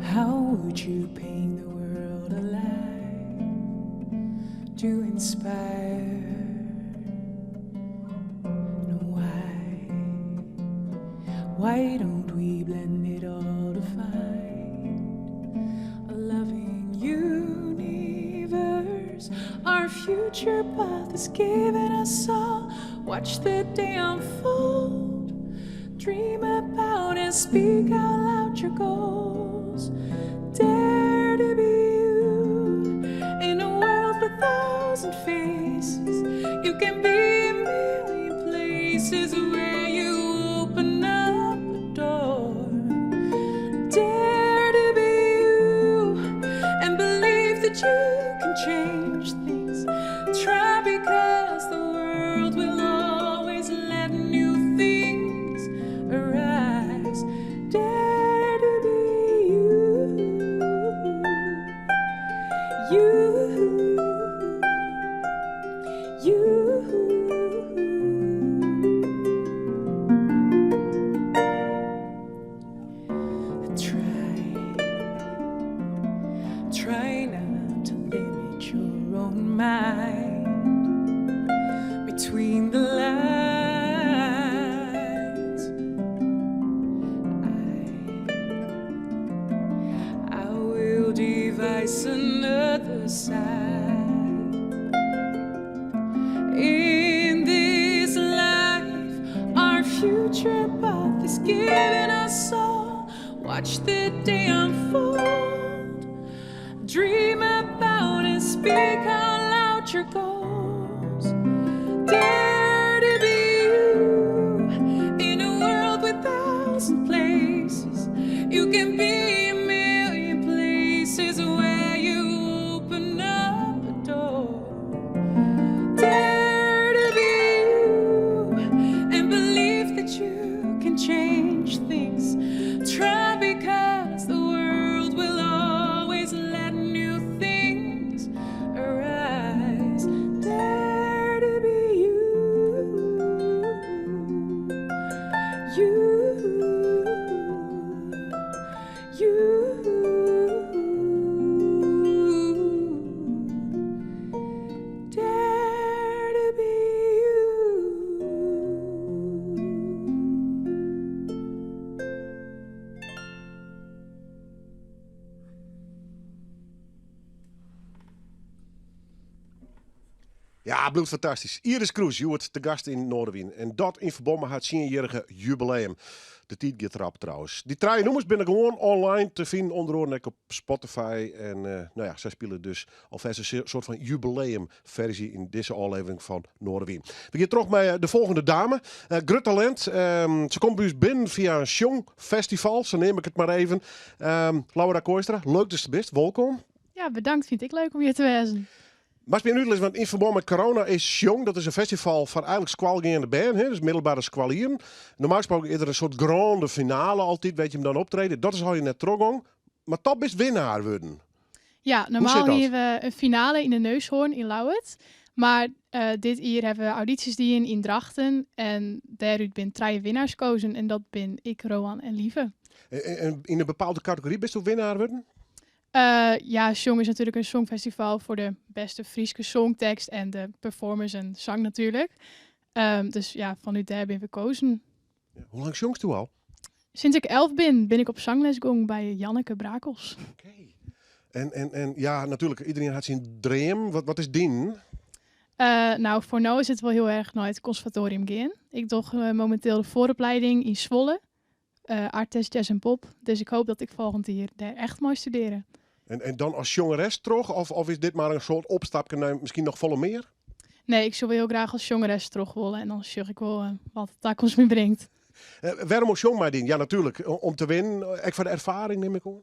How would you paint the world alive to inspire? And why don't we blend it all to find a loving universe? Our future path is giving us all. Watch the day unfold. Dream about and speak out loud your goals. Dare to be you in a world with 1,000 faces. You can be a million places where you open up a door. Dare to be you and believe that you can change things. Try because the world will always let new things arise. Dare to be you, you. Try not to limit your own mind between the lines. I will devise another side. In this life, our future path is giving us all. Watch the day unfold. Dream about and speak out loud your goals. Dare to be you in a world with 1,000 places. You can be a million places where you open up a door. Dare to be you and believe that you can change things. Try because the world will always let new things arise. Ja, bloed fantastisch. Iris Kroes, je wordt te gast in Noorderwien. En dat in verband met het 10-jarige jubileum. De tijd gaat erop trouwens. Die drie nummers ben gewoon online te vinden, onder andere ook op Spotify. En nou ja, zij spelen dus alvast een soort van jubileumversie in deze aflevering van Noorderwien. We gaan terug met de volgende dame. Grut talent. Ze komt bij ons binnen via een Songfestival, zo neem ik het maar even. Laura Kooistra, leuk dat je bent. Welkom. Ja, bedankt. Vind ik leuk om hier te wezen. Maar ik ben nu want in verband met corona is Jong, dat is een festival van eigenlijk squalgaande band, dus middelbare squalieren. Normaal gesproken is er een soort grande finale altijd, weet je hem dan optreden. Dat is al je net trogong, maar dat is winnaar worden. Ja, zit normaal dat? hebben we een finale in de Neushoorn in Lauwert. Maar dit jaar hebben we audities die in Drachten. En daaruit ben 3 winnaars gekozen. En dat ben ik, Rowan en Lieve. En in een bepaalde categorie best u winnaar worden? Ja, Song is natuurlijk een songfestival voor de beste Frieske songtekst en de performance en zang natuurlijk. Dus ja, vanuit daar ben ik gekozen. Ja. Hoe lang jongst u al? Sinds ik 11 ben ik op zanglles gegaan bij Janneke Brakels. Oké. En ja, natuurlijk, iedereen had zijn droom. Wat is die? Nou, voor nu is het wel heel erg naar het conservatorium gaan. Ik doe momenteel de vooropleiding in Zwolle. Artes, jazz en pop. Dus ik hoop dat ik volgend jaar daar echt mooi studeren. En dan als jongeres toch? Of is dit maar een soort opstapje naar misschien nog volle meer? Nee, ik zou wel heel graag als jongeres terug willen. En dan zorg ik wel wat het toekomst me brengt. Waarom moest Jong maar doen? Ja, natuurlijk, om te winnen. Ik voor de ervaring neem ik aan.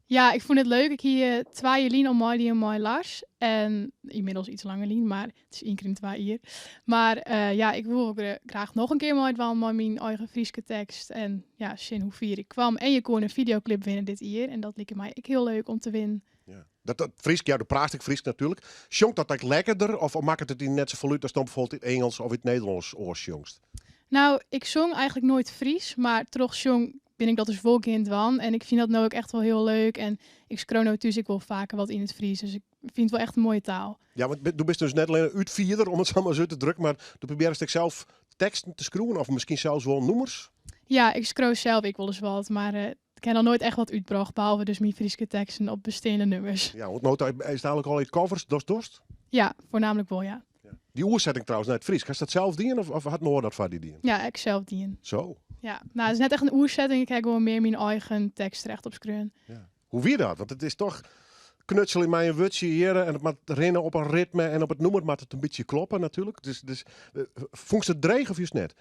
Ja, ik vond het leuk. Ik hier 2 jaar lien om mooi die en mooi Lars. En inmiddels iets langer lien, maar het is 1 keer in 2 jaar. Maar ja, ik wil ook graag nog een keer mooi wel met mijn eigen Frieske tekst. En ja, zien hoe vier ik kwam. En je kon een videoclip winnen dit jaar. En dat leek mij ik heel leuk om te winnen. Ja. Dat Friesk, ja, de prachtig Friesk natuurlijk. Jongt dat eigenlijk lekkerder? Of maakt het net zo voluit als dan bijvoorbeeld in het Engels of in het Nederlands oorsjongst? Nou, ik zong eigenlijk nooit Fries, maar toch zong ben ik dat dus wel kind van. En ik vind dat nou ook echt wel heel leuk. En ik schreeuw nou dus ik wel vaker wat in het Fries. Dus ik vind het wel echt een mooie taal. Ja, want du bent dus net alleen een uitvierder, om het zo maar zo te drukken. Maar du probeert ik zelf teksten te schroeven of misschien zelfs wel nummers? Ja, ik schreeuw zelf ik wel eens wat. Maar ik heb nog nooit echt wat uitgebracht. Behalve dus mijn Frieske teksten op bestaande nummers. Ja, want nota is dadelijk al in covers, dorst. Ja, voornamelijk wel, ja. Die oerzetting trouwens naar het Fries. Ga je dat zelf dienen of had Noor dat van die dienen? Ja, ik zelf dien. Zo. Ja, nou, het is net echt een oerzetting. Ik heb gewoon meer mijn eigen tekst recht op schreeuwen. Ja. Hoe wie dat? Want het is toch knutsel in mij een wutje hier en het moet rennen op een ritme en op het noemer moet het een beetje kloppen natuurlijk. Dus vond je het dreig of juist net?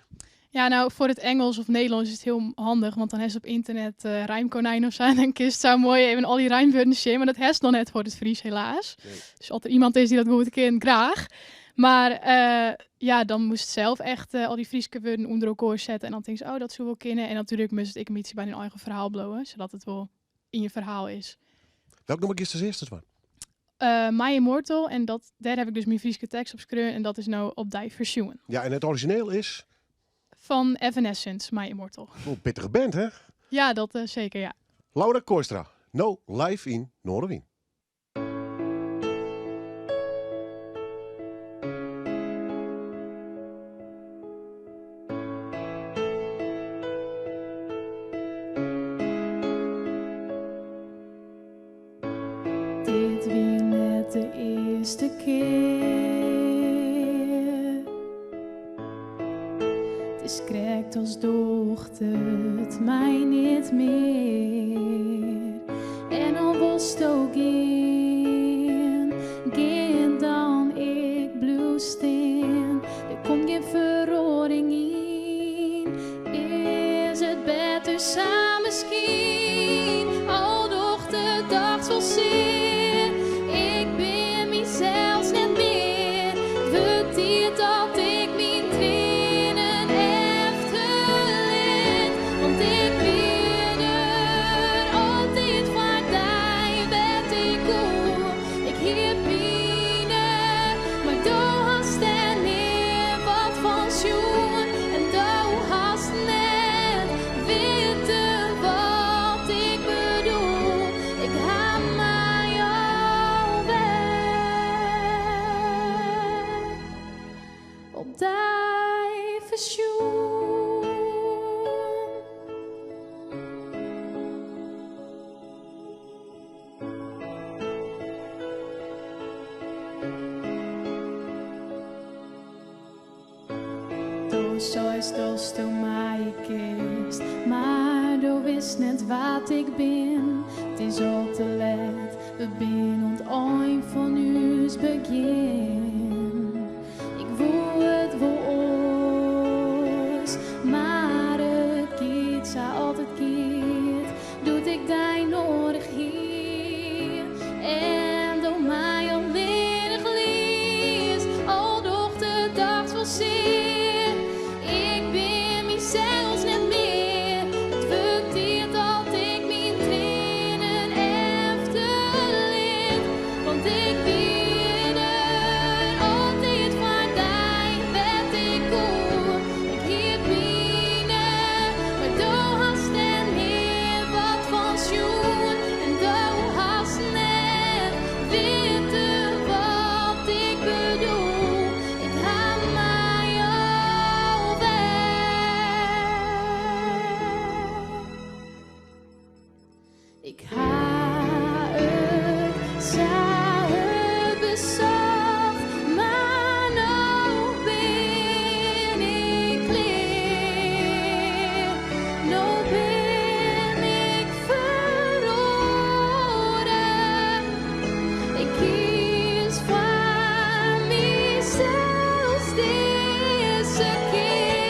Ja, nou, voor het Engels of Nederlands is het heel handig, want dan is op internet rijmkonijn of zo. En dan kist zo mooi even al die rijmwoorden zien, maar dat heeft nog net voor het Fries helaas. Nee. Dus als er iemand is die dat goed kent, graag. Maar ja, dan moest het zelf echt al die Frieske woorden onder elkaar zetten. En dan denk je, oh, dat zou wel kunnen. En natuurlijk moest ik een beetje bij een eigen verhaal blowen, zodat het wel in je verhaal is. Welk nummer is als eerste van? My Immortal, en daar heb ik dus mijn Frieske tekst op schreeuwen. En dat is nou op die versioen. Ja, en het origineel is Van Evanescence, My Immortal. een pittige band, hè? Ja, dat zeker, ja. Laura Kooistra, no live in Noorderwien. Dit weer net de eerste keer. Het is krekt als dochter het mij niet meer. En al was het ook geen dan ik blue steen. Er komt geen verhoring in. Is het beter samen misschien? Al doch de dag zal zien. Ik ben mezelf net meer. Het diert dat ik mijn tranen efterleed. Want ik ben er altijd voor die werd ik goed. Ik heb binnen, maar daar hast er neer wat van schoen. En daar hast net weten wat ik bedoel. Ik ga mij al weg op die verzoen. zoals als toen mij kist. Maar du wist net wat ik ben. Het is al te laat, we zijn ont een van ons begin. Ik voel het voor ons, maar het gaat zo altijd keert. Doet ik die nodig hier en door mij alweer geleerd. Al doch de dag wel zeer, ik ben mezelf net meer. Het verteert dat ik mijn trainen efterleef, want ik weet er altijd van die werd ik cool. Ik hier binnen, maar du hast er meer wat van schoen en du hast net weten wat ik bedoel. Ik ga mij al weg. Ik ga het, zou het bezocht, maar nou ben ik leer. Nou ben ik verloren. Ik kies voor mezelf deze keer.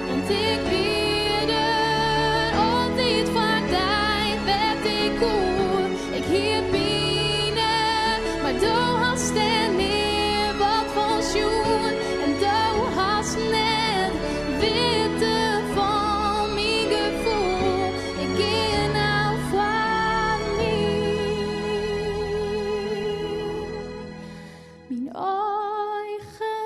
Want ik weet er altijd van die werd ik cool. Ik hier binnen, maar du hast er meer wat van schoen. En du hast net weten van mijn gevoel. Ik ken nou van mijn eigen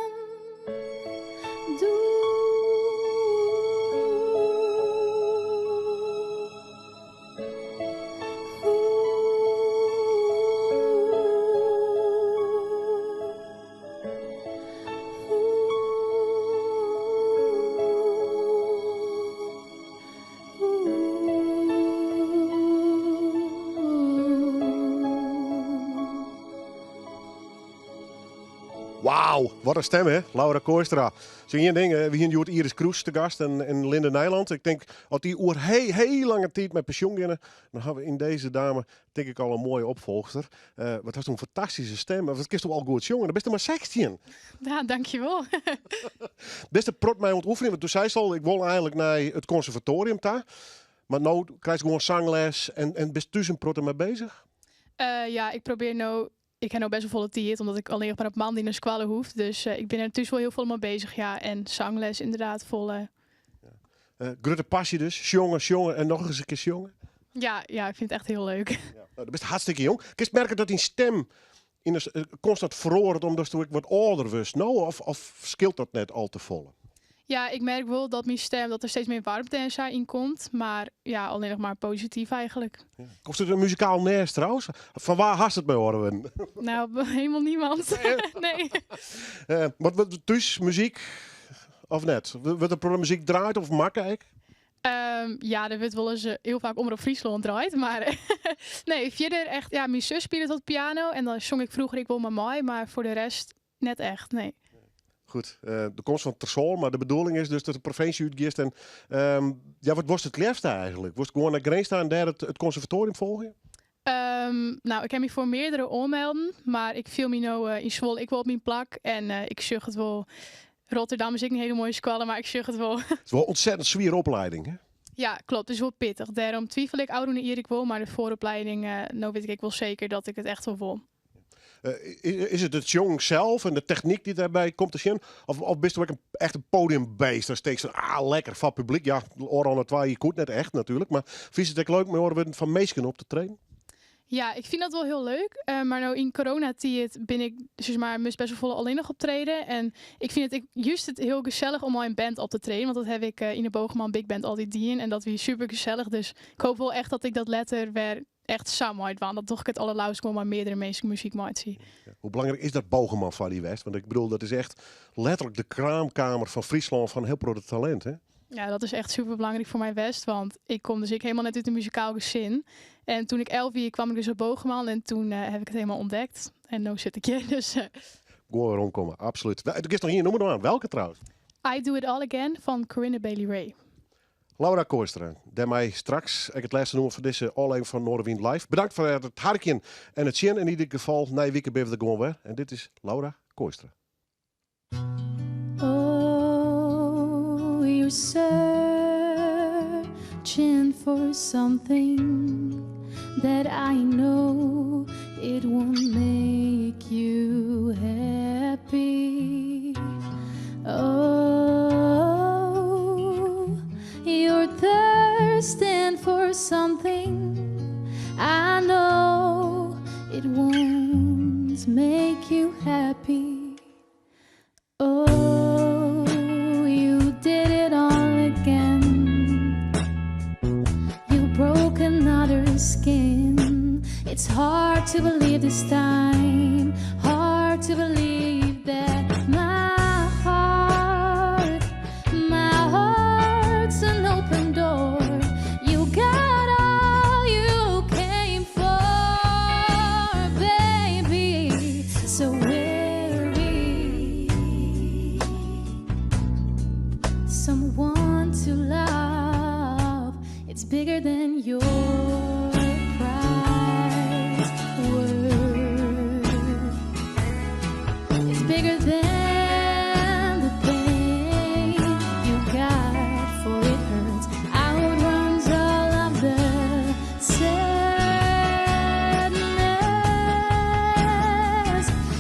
Wauw, wat een stem hè, Laura Kooistra. Zo één ding, we hier Joert Iris Kroes te gast en Linde Nijland. Ik denk, als die oer heel lange tijd met pensioen gaan, dan hebben we in deze dame, denk ik al een mooie opvolgster. Wat heeft een fantastische stem. Wat kist toch al goed jongen, dan best er maar 16. Ja, dankjewel. Best een prot mij ontoefening, want toen zei ze al, ik wil eigenlijk naar het conservatorium daar. Maar nu krijg je gewoon zangles en best tussen prot mee bezig. Ja, ik probeer nou. Ik heb nou best wel volle tijd, omdat ik alleen nog maar op maand in de squallen hoef. Dus ik ben er dus wel heel veel mee bezig, ja. En zangles inderdaad vol. Grutte passie dus, jongen en nog eens een keer jongen. Ja, ik vind het echt heel leuk. Ja. Nou, dat best hartstikke jong. Kun je merken dat die stem in een, constant verroert omdat je wat ouder was? Nou, of scheelt dat net al te vol? Ja, ik merk wel dat mijn stem, dat er steeds meer warmte in komt. Maar ja, alleen nog maar positief eigenlijk. Ja. Komt het een muzikaal nest trouwens? Van waar haast het mee horen we? Nou, helemaal niemand. Nee. Wat thuis muziek of net? Wat er muziek draait of makkelijk? Ja, er wordt wel eens heel vaak Omroep Friesland draait. Maar nee, verder echt, ja, mijn zus speelde tot piano. En dan zong ik vroeger ik wil maar mooi. Maar voor de rest net echt, nee. Goed, de komst van Tersol, maar de bedoeling is dus dat de provincie uitgeeft. En ja, wat was het liefste eigenlijk? Was het gewoon naar Green staan en daar het conservatorium volgen? Nou, ik heb me voor meerdere aanmelden. Maar ik viel me nou in Zwolle, ik wil op mijn plak. En ik zug het wel. Rotterdam is ik een hele mooie squallen, maar ik zug het wel. Het is wel een ontzettend zwier opleiding, hè? Ja, klopt. Het is wel pittig. Daarom twijfel ik ouder naar ik wil. Maar de vooropleiding, nou weet ik wel zeker dat ik het echt wel wil. Is het jong zelf en de techniek die daarbij komt te zien? Of bist u ook echt een podiumbeest? Dan steekt ze lekker van publiek. Ja, oren het waar je goed net echt natuurlijk. Maar vind je het ook leuk met horen van meesken op te trainen? Ja, ik vind dat wel heel leuk. Maar nou in coronatijd ben ik dus maar best wel vol alleen nog optreden. En ik vind het juist het heel gezellig om al in band op te treden. Want dat heb ik in de Bogeman Big Band altijd die. En dat weer super gezellig. Dus ik hoop wel echt dat ik dat letter weer echt samen uit waan. Dat toch ik het allerlauwst gewoon maar meerdere mensen muziek maakt zie. Ja. Hoe belangrijk is dat Bogeman van die West? Want ik bedoel, dat is echt letterlijk de kraamkamer van Friesland van heel groot talent, hè? Ja, dat is echt super belangrijk voor mij West. Want ik kom dus helemaal net uit een muzikaal gezin. En toen ik 11 was, kwam ik dus op Bogeman. En toen heb ik het helemaal ontdekt. En nu zit ik hier. Dus Gewoon weer omkomen, absoluut. Er is nog hier, noem maar aan. Welke trouwens? I Do It All Again van Corinne Bailey Rae. Laura Kooistra, daarmee straks ik het laatste noemen van deze All van Noorderwind Live. Bedankt voor het harkje en het zien. In ieder geval, na week ben we er gewoon weer. En dit is Laura Kooistra. Oh, you're searching for something that I know it won't make you happy. Oh, you're thirsting for something I know it won't make you happy. Oh, you did it all again. You broke another skin. It's hard to believe this time. Hard to believe that my heart's an open door. You got all you came for, baby. So someone to love, it's bigger than your prize worth. It's bigger than the pain you got, for it hurts, outruns all of the sadness.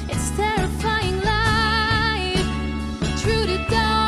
It's terrifying life, through the dark.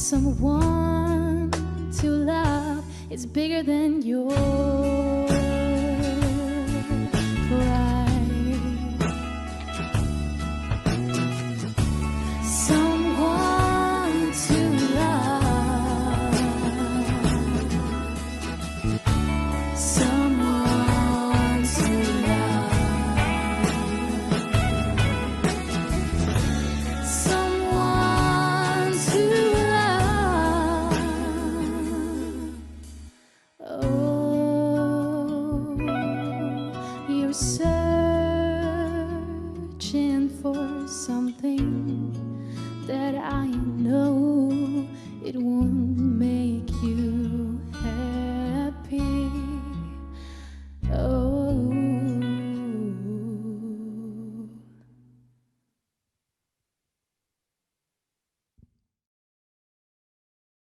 Someone to love, it's bigger than your pride. Someone to love, someone to love, someone to searching for something